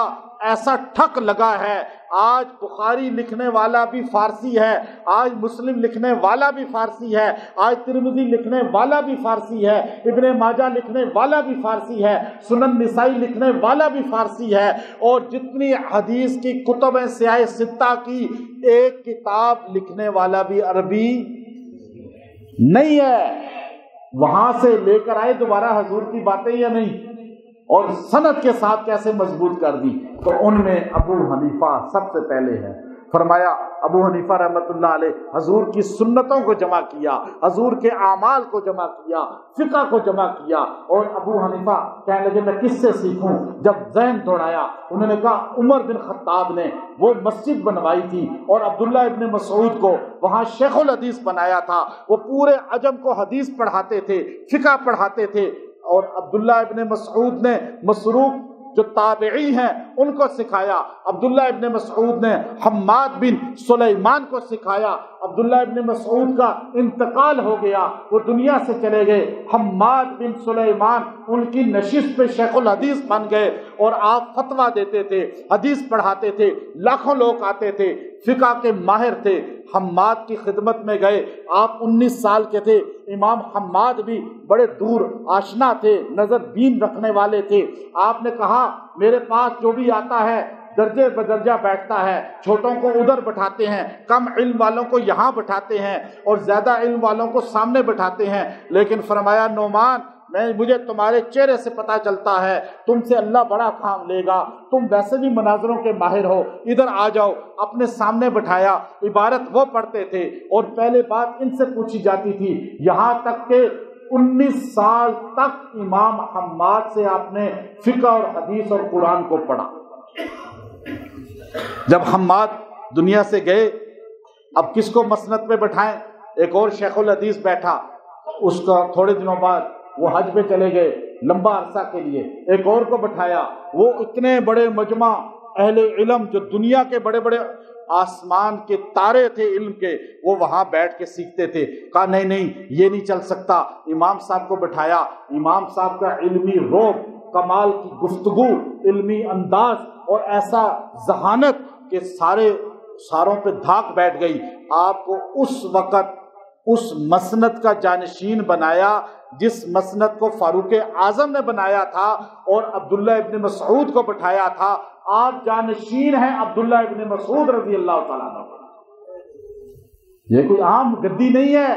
S1: ایسا ٹھک لگا ہے، آج بخاری لکھنے والا بھی فارسی ہے، آج مسلم لکھنے والا بھی فارسی ہے، آج ترمذی لکھنے والا بھی فارسی ہے، ابن ماجہ لکھنے والا بھی فارسی ہے، سنن نسائی لکھنے والا بھی فارسی ہے، اور جتنی حدیث کی کتب ہیں سیاہ ستہ کی ایک کتاب لکھنے والا بھی عربی نہیں ہے. وہاں سے لے کر آئے دوبارہ حضور کی باتیں یا نہیں، اور سند کے ساتھ کیسے مضبوط کر دی. تو ان میں ابو حنیفہ سب سے پہلے ہے. فرمایا ابو حنیفہ رحمۃ اللہ علیہ حضور کی سنتوں کو جمع کیا، حضور کے اعمال کو جمع کیا، فقہ کو جمع کیا. اور ابو حنیفہ کہنے لگے میں کس سے سیکھوں؟ جب ذہن دوڑایا انہوں نے کہا عمر بن خطاب نے وہ مسجد بنوائی تھی اور عبداللہ ابن مسعود کو وہاں شیخ الحدیث بنایا تھا، وہ پورے عجم کو حدیث پڑھاتے تھے، فقہ پڑھاتے تھے. اور عبداللہ ابن مسعود نے مسروق جو تابعی ہیں ان کو سکھایا۔ عبداللہ ابن مسعود نے حماد بن سلیمان کو سکھایا۔ عبداللہ ابن مسعود کا انتقال ہو گیا، وہ دنیا سے چلے گئے۔ حماد بن سلیمان ان کی نشست پہ شیخ الحدیث بن گئے اور آپ فتویٰ دیتے تھے، حدیث پڑھاتے تھے، لاکھوں لوگ آتے تھے، فقہ کے ماہر تھے۔ حماد کی خدمت میں گئے، آپ 19 سال کے تھے۔ امام حماد بھی بڑے دور آشنا تھے، نظر بین رکھنے والے تھے۔ آپ نے کہا میرے پاس جو بھی آتا ہے درجے بدرجہ بیٹھتا ہے، چھوٹوں کو ادھر بٹھاتے ہیں، کم علم والوں کو یہاں بٹھاتے ہیں اور زیادہ علم والوں کو سامنے بٹھاتے ہیں، لیکن فرمایا نعمان مجھے تمہارے چہرے سے پتا چلتا ہے تم سے اللہ بڑا کام لے گا، تم ویسے بھی مناظروں کے ماہر ہو، ادھر آ جاؤ۔ اپنے سامنے بٹھایا، عبارت وہ پڑھتے تھے اور پہلے بات ان سے پوچھی جاتی تھی، یہاں تک کہ 19 سال تک امام حماد سے آپ نے فقہ اور حدیث اور قرآن کو پڑھا۔ جب حماد دنیا سے گئے، اب کس کو مسند پہ بٹھائیں؟ ایک اور شیخ الحدیث بیٹھا، اس کا تھوڑے دنوں بعد وہ حج پہ چلے گئے لمبا عرصہ کے لیے، ایک اور کو بٹھایا۔ وہ اتنے بڑے مجمع اہل علم جو دنیا کے بڑے بڑے آسمان کے تارے تھے علم کے، وہ وہاں بیٹھ کے سیکھتے تھے۔ کہا نہیں نہیں یہ نہیں چل سکتا، امام صاحب کو بٹھایا۔ امام صاحب کا علمی روب، کمال کی گفتگو، علمی انداز اور ایسا ذہانت کہ ساروں پہ دھاک بیٹھ گئی۔ آپ کو اس وقت اس مسند کا جانشین بنایا جس مسند کو فاروق اعظم نے بنایا تھا اور عبداللہ ابن مسعود کو بٹھایا تھا۔ آپ جانشین ہیں عبداللہ ابن مسعود رضی اللہ تعالیٰ عنہ۔ یہ کوئی عام گدی نہیں ہے،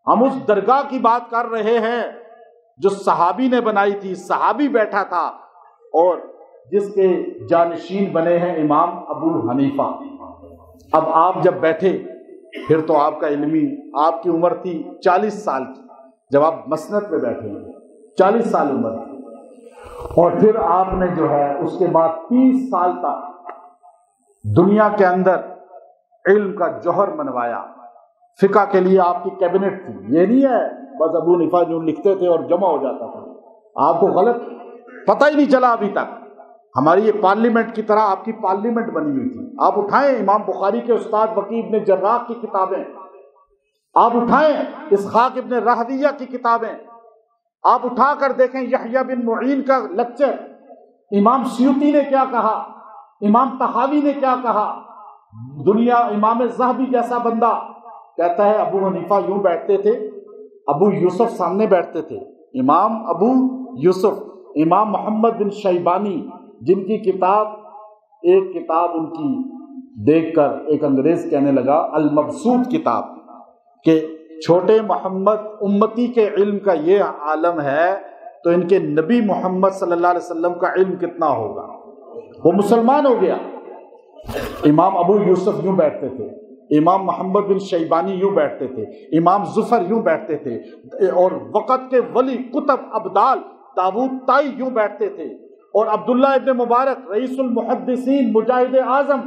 S1: ہم اس درگاہ کی بات کر رہے ہیں جو صحابی نے بنائی تھی، صحابی بیٹھا تھا اور جس کے جانشین بنے ہیں امام ابو حنیفہ۔ اب آپ جب بیٹھے پھر تو آپ کا علمی، آپ کی عمر تھی 40 سال کی جب آپ مسند پہ بیٹھے، 40 سال عمر تھی، اور پھر آپ نے جو ہے اس کے بعد 30 سال تک دنیا کے اندر علم کا جوہر منوایا۔ فقہ کے لیے آپ کی کیبنٹ تھی، یہ نہیں ہے بس ابو حنیفہ جو لکھتے تھے اور جمع ہو جاتا تھا، آپ کو غلط پتہ ہی نہیں چلا ابھی تک۔ ہماری یہ پارلیمنٹ کی طرح آپ کی پارلیمنٹ بنی ہوئی تھی۔ آپ اٹھائیں امام بخاری کے استاد وکیع ابن جراح کی کتابیں، آپ اٹھائیں اسحاق ابن راہویہ کی کتابیں، آپ اٹھا کر دیکھیں یحییٰ بن معین کا لیکچر، امام سیوطی نے کیا کہا، امام طحاوی نے کیا کہا۔ دنیا امام ذہبی جیسا بندہ کہتا ہے ابو حنیفہ یوں بیٹھتے تھے، ابو یوسف سامنے بیٹھتے تھے، امام ابو یوسف، امام محمد بن شیبانی جن کی ایک کتاب ان کی دیکھ کر ایک انگریز کہنے لگا المبسوط کتاب، کہ چھوٹے محمد امتی کے علم کا یہ عالم ہے تو ان کے نبی محمد صلی اللہ علیہ وسلم کا علم کتنا ہوگا۔ وہ مسلمان ہو گیا۔ امام ابو یوسف یوں بیٹھتے تھے، امام محمد بن شیبانی یوں بیٹھتے تھے، امام ظفر یوں بیٹھتے تھے، اور وقت کے ولی قطب ابدال داود طائی یوں بیٹھتے تھے، اور عبداللہ ابن مبارک رئیس المحدثین مجاہد اعظم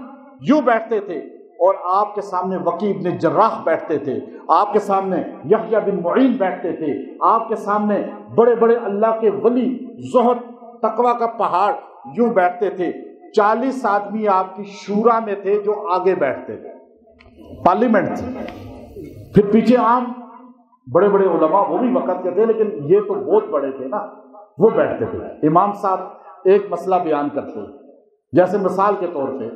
S1: یوں بیٹھتے تھے، اور آپ کے سامنے وکیع ابن جراح بیٹھتے تھے، آپ کے سامنے یحییٰ بن معین بیٹھتے تھے، آپ کے سامنے بڑے بڑے اللہ کے ولی زہد تقوی کا پہاڑ یوں بیٹھتے تھے۔ 40 آدمی آپ کی شورا میں تھے جو آگے بیٹھتے تھے، پارلیمنٹ تھی، پھر پیچھے عام بڑے بڑے علماء وہ بھی وقت کے تھے لیکن یہ تو بہت بڑے تھے نا، وہ بیٹھتے تھے۔ امام صاحب ایک مسئلہ بیان کرتے ہیں، جیسے مثال کے طور پہ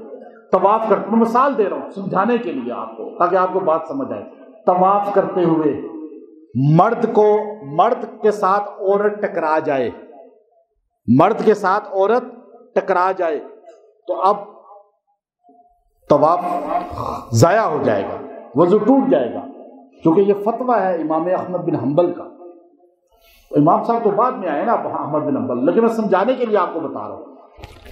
S1: طواف کرتے، میں مثال دے رہا ہوں سمجھانے کے لیے آپ کو تاکہ آپ کو بات سمجھ آئے۔ طواف کرتے ہوئے مرد کے ساتھ عورت ٹکرا جائے، مرد کے ساتھ عورت ٹکرا جائے تو اب طواف ضائع ہو جائے گا، وضو ٹوٹ جائے گا، کیونکہ یہ فتویٰ ہے امام احمد بن حنبل کا۔ امام صاحب تو بعد میں آئے نا احمد بن حنبل، لیکن میں سمجھانے کے لیے آپ کو بتا رہا ہوں۔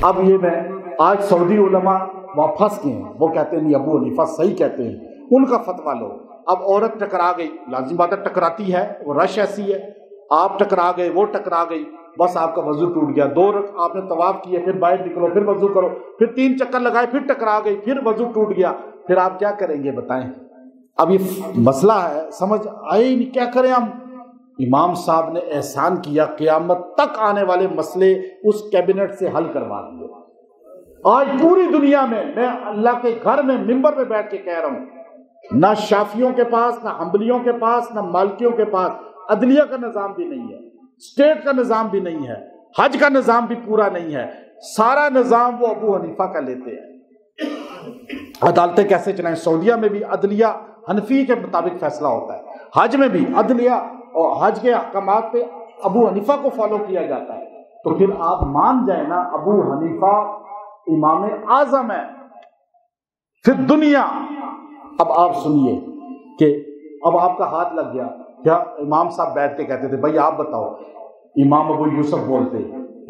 S1: اب یہ میں آج سعودی علماء وہاں پھنس گئے ہیں، وہ کہتے ہیں ابو حنیفہ صحیح کہتے ہیں، ان کا فتویٰ لو۔ اب عورت ٹکرا گئی، لازم بات ہے ٹکراتی ہے، وہ رش ایسی ہے، آپ ٹکرا گئے، وہ ٹکرا گئی، بس آپ کا وضو ٹوٹ گیا۔ 2 رکعت آپ نے طواف کیا، پھر باہر نکلو، پھر وضو کرو، پھر 3 چکر لگائے، پھر ٹکرا گئی، پھر وضو ٹوٹ گیا، پھر آپ کیا کریں گے بتائیں؟ اب یہ مسئلہ ہے، سمجھ آئے نہیں، کیا کریں ہم؟ امام صاحب نے احسان کیا، قیامت تک آنے والے مسئلے اس کیبنٹ سے حل کروا دیے۔ آج پوری دنیا میں اللہ کے گھر میں ممبر پہ بیٹھ کے کہہ رہا ہوں، نہ شافیوں کے پاس، نہ حنبلیوں کے پاس، نہ مالکیوں کے پاس عدلیہ کا نظام بھی نہیں ہے، اسٹیٹ کا نظام بھی نہیں ہے، حج کا نظام بھی پورا نہیں ہے، سارا نظام وہ ابو حنیفہ کا لیتے ہیں۔ عدالتیں کیسے چلائیں؟ سعودیہ میں بھی عدلیہ حنفی کے مطابق فیصلہ ہوتا ہے، حج میں بھی عدلیہ اور حج کے احکامات پہ ابو حنیفہ کو فالو کیا جاتا ہے۔ تو پھر آپ مان جائیں نا، ابو حنیفہ امام اعظم ہے پھر دنیا۔ اب آپ سنیے کہ اب آپ کا ہاتھ لگ گیا، کیا امام صاحب بیٹھ کے کہتے تھے بھائی آپ بتاؤ، امام ابو یوسف بولتے،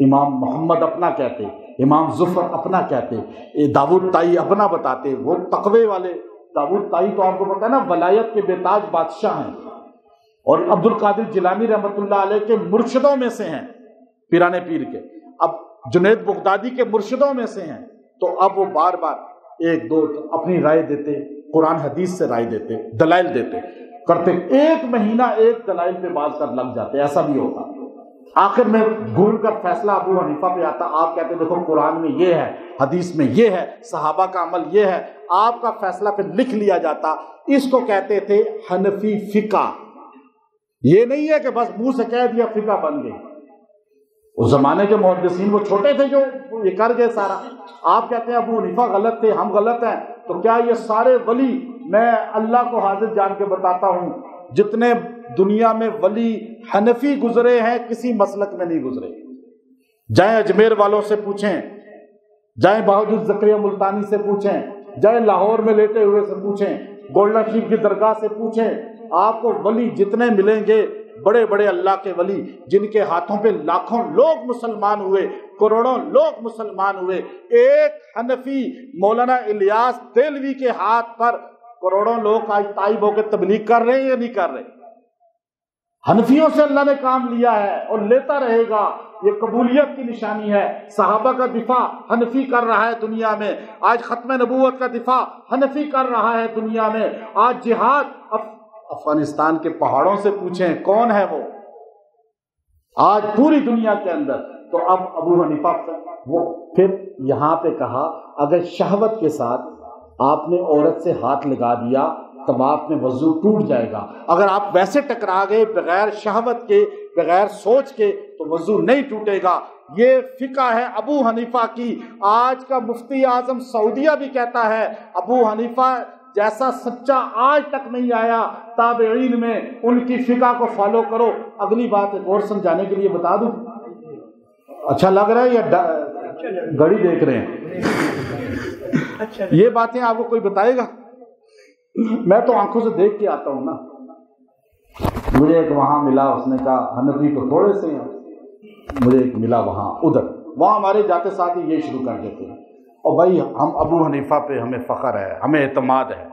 S1: امام محمد اپنا کہتے، امام ظفر اپنا کہتے، داؤد طائی اپنا بتاتے، وہ تقوی والے داؤد طائی تو آپ کو پتا ہے نا ولایت کے بے تاج بادشاہ ہیں، اور عبد القادر جیلانی رحمۃ اللہ علیہ کے مرشدوں میں سے ہیں، پیرانے پیر کے، اب جنید بغدادی کے مرشدوں میں سے ہیں۔ تو اب وہ بار بار ایک دو اپنی رائے دیتے، قرآن حدیث سے رائے دیتے، دلائل دیتے کرتے، ایک مہینہ ایک دلائل پہ بات کر لگ جاتے، ایسا بھی ہوتا۔ آخر میں گھوم کر فیصلہ ابو حنیفہ پہ آتا، آپ کہتے دیکھو قرآن میں یہ ہے، حدیث میں یہ ہے، صحابہ کا عمل یہ ہے، آپ کا فیصلہ پھر لکھ لیا جاتا۔ اس کو کہتے تھے حنفی فقہ۔ یہ نہیں ہے کہ بس منہ سے کہہ دیا فقہ بن گئی۔ اس زمانے کے محدثین وہ چھوٹے تھے جو یہ کر گئے سارا۔ آپ کہتے ہیں ابو حنیفہ غلط تھے، ہم غلط ہیں، تو کیا یہ سارے ولی، میں اللہ کو حاضر جان کے بتاتا ہوں، جتنے دنیا میں ولی حنفی گزرے ہیں کسی مسلک میں نہیں گزرے۔ جائیں اجمیر والوں سے پوچھیں، جائیں بہادر زکریا ملتانی سے پوچھیں، جائیں لاہور میں لیٹے ہوئے سے پوچھیں، گولڈا شریف کی درگاہ سے پوچھیں، آپ کو ولی جتنے ملیں گے، بڑے بڑے اللہ کے ولی جن کے ہاتھوں پہ لاکھوں لوگ مسلمان ہوئے، کروڑوں لوگ مسلمان ہوئے، ایک حنفی مولانا الیاس دہلوی کے ہاتھ پر کروڑوں لوگ آج تائب ہو کے تبلیغ کر رہے ہیں یا نہیں کر رہے؟ حنفیوں سے اللہ نے کام لیا ہے اور لیتا رہے گا، یہ قبولیت کی نشانی ہے۔ صحابہ کا دفاع حنفی کر رہا ہے دنیا میں، آج ختم نبوت کا دفاع حنفی کر رہا ہے دنیا میں، آج جہاد افغانستان کے پہاڑوں سے پوچھیں کون ہے وہ آج پوری دنیا کے اندر۔ تو اب ابو حنیفہ وہ پھر یہاں پہ کہا اگر شہوت کے ساتھ آپ نے عورت سے ہاتھ لگا دیا طواف میں وضو ٹوٹ جائے گا، اگر آپ ویسے ٹکرا گئے بغیر شہوت کے، بغیر سوچ کے، تو وضو نہیں ٹوٹے گا۔ یہ فقہ ہے ابو حنیفہ کی۔ آج کا مفتی اعظم سعودیہ بھی کہتا ہے ابو حنیفہ جیسا سچا آج تک نہیں آیا، تابعین میں ان کی فقہ کو فالو کرو۔ اگلی بات ایک اور سمجھانے کے لیے بتا دوں، اچھا لگ رہا ہے یا گھڑی دیکھ رہے ہیں؟ یہ باتیں آپ کو کوئی بتائے گا؟ میں تو آنکھوں سے دیکھ کے آتا ہوں نا۔ مجھے ایک وہاں ملا، اس نے کہا حنفی تو تھوڑے سے ہیں، مجھے ایک ملا وہاں ہمارے جاتے ساتھ ہی یہ شروع کر دیتے ہیں، اور بھائی ہم ابو حنیفہ پہ ہمیں فخر ہے، ہمیں اعتماد ہے۔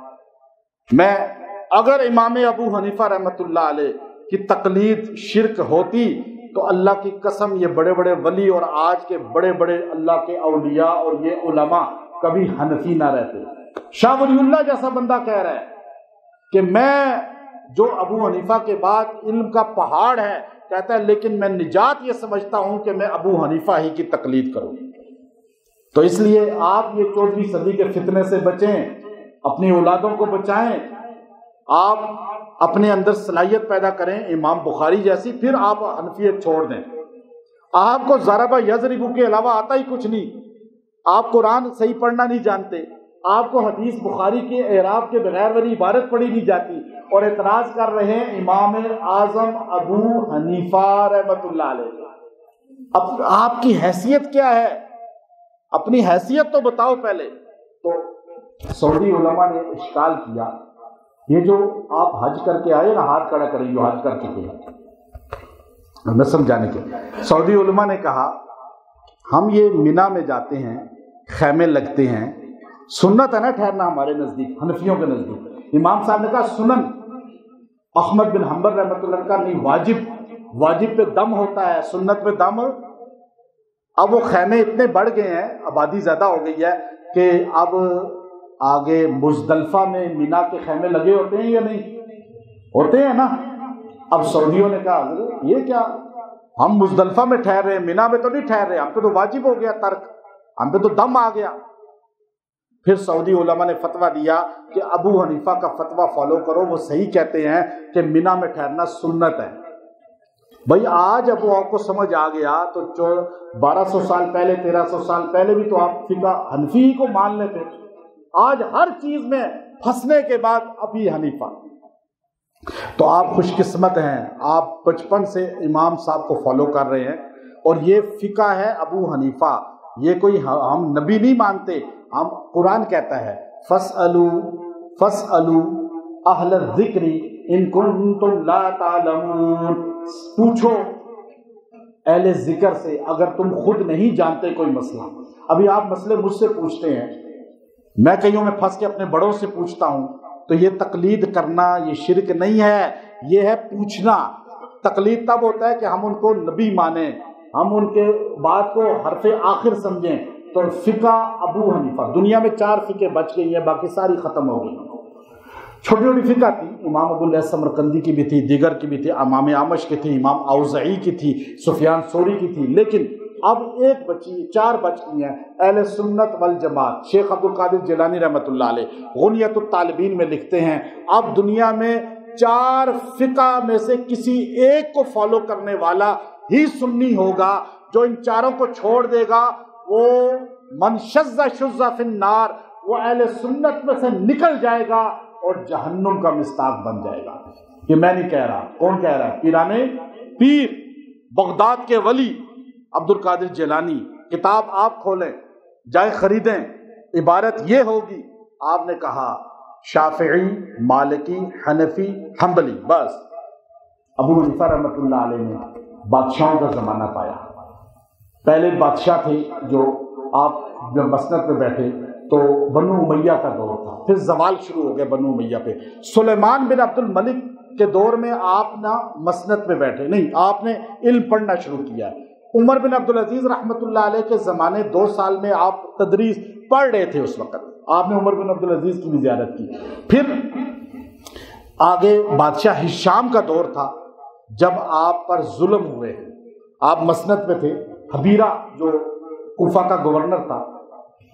S1: میں اگر امام ابو حنیفہ رحمۃ اللہ علیہ کی تقلید شرک ہوتی تو اللہ کی قسم یہ بڑے بڑے ولی اور آج کے بڑے بڑے اللہ کے اولیاء اور یہ علماء کبھی حنفی نہ رہتے۔ شاہ ولی اللہ جیسا بندہ کہہ رہا ہے کہ میں جو ابو حنیفہ کے بعد علم کا پہاڑ ہے، کہتا ہے لیکن میں نجات یہ سمجھتا ہوں کہ میں ابو حنیفہ ہی کی تقلید کروں۔ تو اس لیے آپ یہ 14ویں صدی کے فتنے سے بچیں، اپنی اولادوں کو بچائیں، آپ اپنے اندر صلاحیت پیدا کریں امام بخاری جیسی، پھر آپ حنفیت چھوڑ دیں۔ آپ کو ضربہ یضرب کے علاوہ آتا ہی کچھ نہیں، آپ قرآن صحیح پڑھنا نہیں جانتے، آپ کو حدیث بخاری کے اعراب کے بغیر والی عبارت پڑھی نہیں جاتی، اور اعتراض کر رہے ہیں امام اعظم ابو حنیفہ رحمۃ اللہ علیہ۔ اب آپ کی حیثیت کیا ہے؟ اپنی حیثیت تو بتاؤ پہلے۔ تو سعودی علماء نے اشکال کیا، یہ جو آپ حج کر کے آئے نا، ہاتھ کھڑا کریں جو حج کر چکے ہیں، میں سمجھانے کے، سعودی علماء نے کہا ہم یہ مینا میں جاتے ہیں، خیمے لگتے ہیں، سنت ہے نا ٹھہرنا ہمارے نزدیک، حنفیوں کے نزدیک۔ امام صاحب نے کہا سنن، احمد بن حنبل رحمۃ اللہ کا نہیں، واجب پہ دم ہوتا ہے، سنت پہ دم۔ اب وہ خیمے اتنے بڑھ گئے ہیں، آبادی زیادہ ہو گئی ہے کہ اب آگے مزدلفہ میں مینا کے خیمے لگے ہوتے ہیں یا نہیں ہوتے ہیں نا؟ اب سعودیوں نے کہا حضرت یہ کیا، ہم مزدلفہ میں ٹھہر رہے ہیں، مینا میں تو نہیں ٹھہر رہے، ہم پہ تو واجب ہو گیا ترک، ہم پہ تو دم آ گیا۔ پھر سعودی علماء نے فتویٰ دیا کہ ابو حنیفہ کا فتویٰ فالو کرو، وہ صحیح کہتے ہیں کہ مینا میں ٹھہرنا سنت ہے۔ بھائی آج اب آپ کو سمجھ آ گیا تو 1200 سال پہلے 1300 سال پہلے بھی تو آپ فقہ حنفی کو مان لیتے، آج ہر چیز میں پھنسنے کے بعد ابھی حنیفہ۔ تو آپ خوش قسمت ہیں، آپ بچپن سے امام صاحب کو فالو کر رہے ہیں، اور یہ فقہ ہے ابو حنیفہ، یہ کوئی ہم نبی نہیں مانتے، ہم قرآن کہتا ہے فَاسْأَلُوا أَهْلَ الذِّكْرِ إِن كُنتُمْ لَا تَعْلَمُونَ، پوچھو اہل ذکر سے اگر تم خود نہیں جانتے کوئی مسئلہ۔ ابھی آپ مسئلے مجھ سے پوچھتے ہیں، میں کئیوں میں پھنس کے اپنے بڑوں سے پوچھتا ہوں، تو یہ تقلید کرنا یہ شرک نہیں ہے، یہ ہے پوچھنا۔ تقلید تب ہوتا ہے کہ ہم ان کو نبی مانیں، ہم ان کے بات کو حرف آخر سمجھیں۔ تو فقہ ابو حنیفہ، دنیا میں 4 فقہ بچ گئی ہیں، باقی ساری ختم ہو گئی۔ چھوٹی چھوٹی فقہ تھی، امام ابو الیث سمرقندی کی بھی تھی، دیگر کی بھی تھی، امام اعمش کی تھی، امام اوزاعی کی تھی، سفیان ثوری کی تھی، لیکن اب ایک بچی، 4 بچ گئی ہیں، اہل سنت والجماعت۔ شیخ عبد القادر جیلانی رحمۃ اللہ علیہ غنیۃ الطالبین میں لکھتے ہیں اب دنیا میں 4 فقہ میں سے کسی ایک کو فالو کرنے والا ہی سنی ہوگا، جو ان 4 کو چھوڑ دے گا وہ من شذ شذ فی النار، وہ اہل سنت میں سے نکل جائے گا اور جہنم کا مستاق بن جائے گا۔ یہ میں نہیں کہہ رہا، کون کہہ رہا ہے؟ پیران پیر بغداد کے ولی عبد القادر جیلانی، کتاب آپ کھولیں جائے خریدیں، عبارت یہ ہوگی، آپ نے کہا شافعی، مالکی، حنفی، حنبلی، بس۔ ابو حنیفہ رحمۃ اللہ علیہ نے بادشاہوں کا زمانہ پایا۔ پہلے بادشاہ تھے جو آپ جب مسند پہ بیٹھے تو بنو امیہ کا دور تھا، پھر زوال شروع ہو گیا بنو امیہ پہ۔ سلیمان بن عبد الملک کے دور میں آپ نہ مسند پہ بیٹھے نہیں، آپ نے علم پڑھنا شروع کیا ہے۔ عمر بن عبدالعزیز رحمۃ اللہ علیہ کے زمانے 2 سال میں آپ تدریس پڑھ رہے تھے، اس وقت آپ نے عمر بن عبدالعزیز کی بھی زیارت کی۔ پھر آگے بادشاہ ہشام کا دور تھا جب آپ پر ظلم ہوئے، آپ مسند پہ تھے۔ حبیرہ جو کوفہ کا گورنر تھا،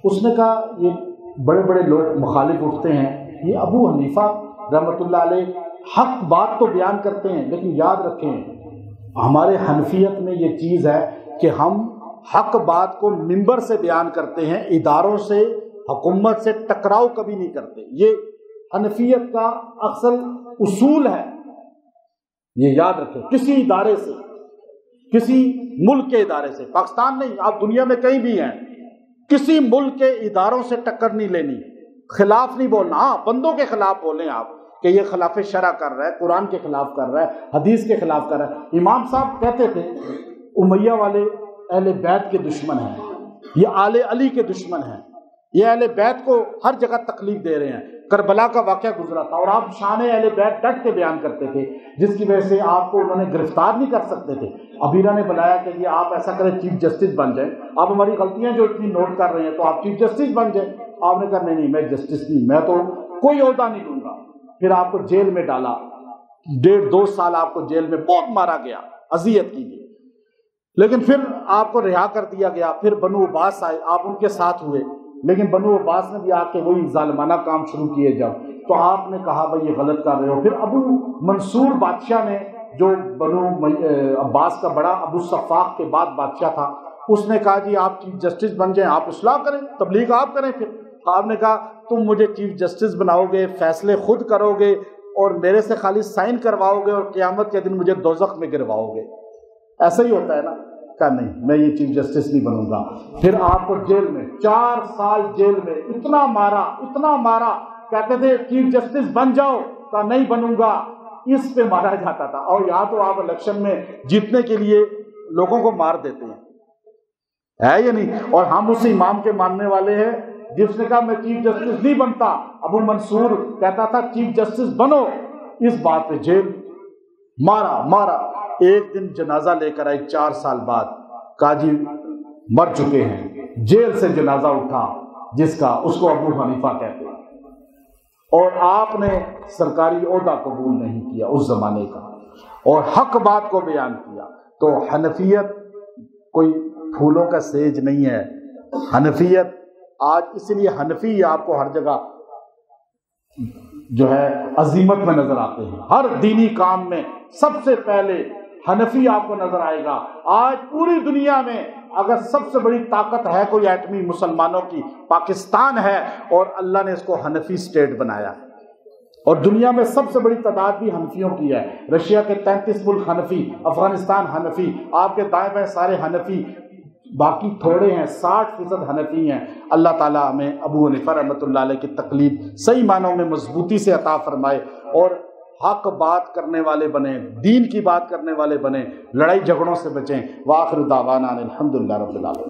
S1: اس نے کہا یہ بڑے بڑے لوگ مخالف اٹھتے ہیں، یہ ابو حنیفہ رحمۃ اللہ علیہ حق بات تو بیان کرتے ہیں، لیکن یاد رکھیں ہمارے حنفیت میں یہ چیز ہے کہ ہم حق بات کو منبر سے بیان کرتے ہیں، اداروں سے، حکومت سے ٹکراؤ کبھی نہیں کرتے۔ یہ حنفیت کا اصل اصول ہے، یہ یاد رکھیں۔ کسی ادارے سے، کسی ملک کے ادارے سے، پاکستان نہیں، آپ دنیا میں کہیں بھی ہیں، کسی ملک کے اداروں سے ٹکر نہیں لینی، خلاف نہیں بولنا۔ ہاں بندوں کے خلاف بولیں آپ کہ یہ خلاف شرع کر رہا ہے، قرآن کے خلاف کر رہا ہے، حدیث کے خلاف کر رہا ہے۔ امام صاحب کہتے تھے امیہ والے اہل بیت کے دشمن ہیں، یہ آل علی کے دشمن ہیں، یہ اہل بیت کو ہر جگہ تکلیف دے رہے ہیں۔ کربلا کا واقعہ گزرا تھا اور آپ شان اہل بیت ڈٹ کے بیان کرتے تھے، جس کی وجہ سے آپ کو انہوں نے گرفتار نہیں کر سکتے تھے۔ ابیرہ نے بلایا کہ یہ آپ ایسا کریں چیف جسٹس بن جائیں، آپ ہماری غلطیاں جو اتنی نوٹ کر رہے ہیں تو آپ چیف جسٹس بن جائیں۔ آپ نے کہا نہیں میں جسٹس نہیں، میں تو کوئی عہدہ نہیں لوں گا۔ پھر آپ کو جیل میں ڈالا، 1.5-2 سال آپ کو جیل میں بہت مارا گیا، اذیت کی گئی، لیکن پھر آپ کو رہا کر دیا گیا۔ پھر بنو عباس آئے، آپ ان کے ساتھ ہوئے، لیکن بنو عباس نے بھی آ کے وہی ظالمانہ کام شروع کیے جب، تو آپ نے کہا بھائی یہ غلط کر رہے ہو۔ پھر ابو منصور بادشاہ نے، جو بنو عباس کا بڑا ابو صفاق کے بعد بادشاہ تھا، اس نے کہا جی آپ چیف جسٹس بن جائیں، آپ اصلاح کریں، تبلیغ آپ کریں۔ پھر آپ نے کہا تم مجھے چیف جسٹس بناؤ گے، فیصلے خود کرو گے اور میرے سے خالی سائن کرواؤ گے اور قیامت کے دن مجھے دوزخ میں گرواؤ گے، ایسا ہی ہوتا ہے نا؟ کہا نہیں میں یہ چیف جسٹس نہیں بنوں گا۔ پھر آپ کو جیل میں 4 سال جیل میں اتنا مارا، کہتے تھے چیف جسٹس بن جاؤ، کہا نہیں بنوں گا، اس پہ مارا جاتا تھا۔ اور یہاں تو آپ الیکشن میں جیتنے کے لیے لوگوں کو مار دیتے ہیں، ہے یا نہیں؟ اور ہم اس امام کے ماننے والے ہیں جس نے کہا میں چیف جسٹس نہیں بنتا، ابو منصور کہتا تھا چیف جسٹس بنو، اس بات پہ جیل مارا۔ ایک دن جنازہ لے کر آئے 4 سال بعد، کہا جی مر چکے ہیں، جیل سے جنازہ اٹھا جس کا، اس کو ابو حنیفہ کہتے ہیں، اور آپ نے سرکاری عہدہ قبول نہیں کیا اس زمانے کا، اور حق بات کو بیان کیا. تو حنفیت کوئی پھولوں کا سیج نہیں ہے. حنفیت آج اس لیے حنفی آپ کو ہر جگہ جو ہے عظیمت میں نظر آتے ہیں. ہر دینی کام میں سب سے پہلے حنفی آپ کو نظر آئے گا. آج پوری دنیا میں اگر سب سے بڑی طاقت ہے کوئی ایٹمی مسلمانوں کی، پاکستان ہے، اور اللہ نے اس کو حنفی سٹیٹ بنایا ہے. اور دنیا میں سب سے بڑی تعداد بھی حنفیوں کی ہے. رشیا کے 33 ملک حنفی، افغانستان حنفی، آپ کے دائیں بائیں سارے حنفی، باقی تھوڑے ہیں 60% حنفی ہیں. اللہ تعالیٰ ہمیں ابو حنیفہ رحمۃ اللہ علیہ کی تقلید صحیح معنوں میں مضبوطی سے عطا فرمائے اور حق بات کرنے والے بنیں، دین کی بات کرنے والے بنیں، لڑائی جھگڑوں سے بچیں. وآخر دعوانا الحمدللہ رب العالمین.